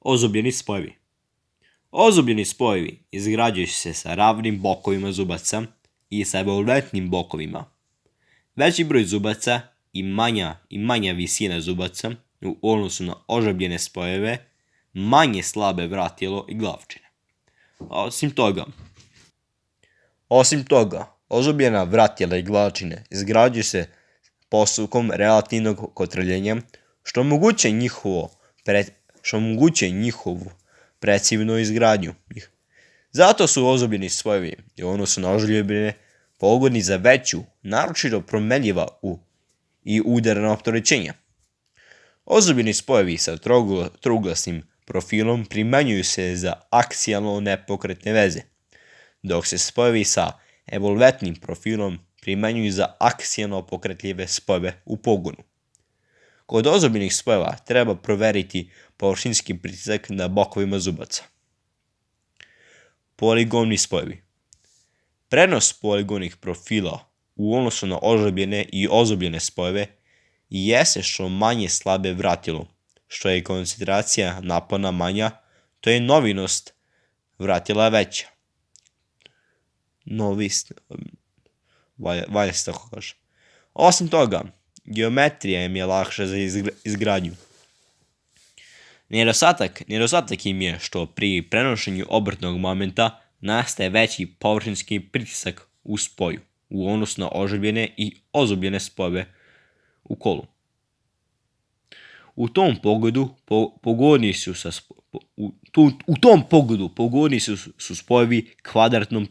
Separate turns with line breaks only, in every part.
Ozubljeni spojevi. Ozubljeni spojevi izgrađuju se sa ravnim bokovima zubaca i sa evolventnim bokovima. Veći broj zubaca i manja visina zubaca u odnosu na ožabljene spojeve, manje slabe vratilo i glavčine. Osim toga, ožabljena vratila i glavčine izgrađuju se postupkom relativnog kotrljenja, što omogućuje njihovu preciznu izgradnju. Zato su ozubljeni spojevi u odnosu na ožabljene pogodni za veću, naročito promenljiva i udarna opterećenja. Ozubljeni spojevi sa trouglasnim profilom primenjuju se za aksijalno nepokretne veze, dok se spojevi sa evolventnim profilom primenjuju za aksijalno pokretljive spojeve u pogonu. Kod ozubljnih spojeva treba proveriti površinski pritisak na bokovima zubaca. Poligomni spojevi. Prednost poligonih profila u odnosu na ožabljene i ozubljene spojeve jeste što manje slabe vratilo, što je koncentracija napona manja, to je novinost vratila veća. Valja se tako kaže. Osim toga, geometrija im je lakša za izgradnju. Nedostatak im je što pri prenošenju obrtnog momenta nastaje veći površinski pritisak u spoju u odnosu na ožabljene i ozubljene spojeve u kolu. U tom pogledu pogodni su spojevi kvadratnom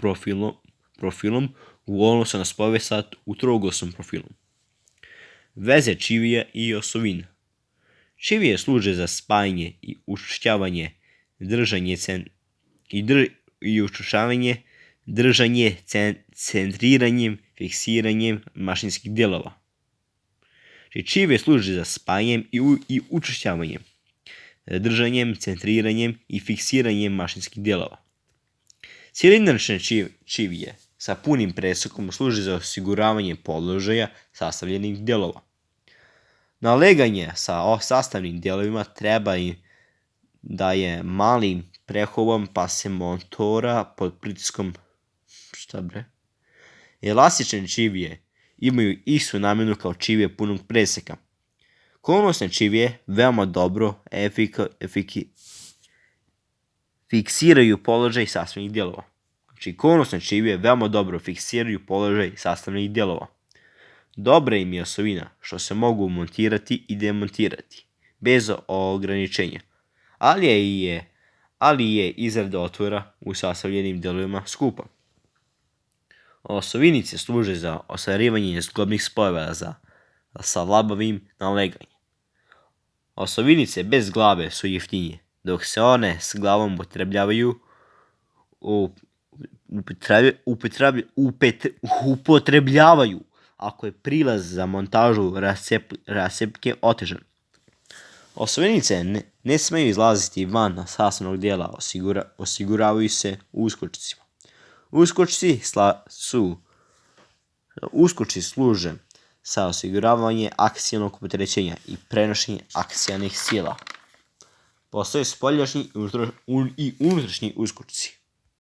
profilom u odnosu na spojeve sa trouglasnom profilom. Veze čivija i osovina. Čivije služe za spajanje i učvršćavanje, držanje, centriranjem, fiksiranjem mašinskih dijelova. Čivije služe za spajanjem i učvršćavanjem, držanjem, centriranjem i fiksiranjem mašinskih dijelova. Cilindračne čivije sa punim presekom služe za osiguravanje položaja sastavljenih dijelova. Naleganje sa sastavnim dijelovima treba im da je malim prehovom pa se motora pod pritiskom. Elastične čivije imaju istu namjenu kao čivije punog preseka. Konusne čivije veoma dobro fiksiraju položaj sastavnih dijelova. Konusne čivije veoma dobro fiksiraju položaj sastavnih dijelova. Dobra im je osovina što se mogu montirati i demontirati bez ograničenja, ali je izrada otvora u sastavljenim dijelovima skupa. Osovinice služe za ostvarivanje zglobnih spojeva sa labavim naleganjem. Osovinice bez glave su jeftinije, dok se one s glavom upotrebljavaju ako je prilaz za montažu rascepke otežan. Osovinice ne smeju izlaziti van sastavnog dijela, osiguravaju se uskočcima. Uskočci služe za osiguravanje aksijalnog opterećenja i prenošenje aksijalnih sila. Postoje spoljašnji i unutrašnji uskočci.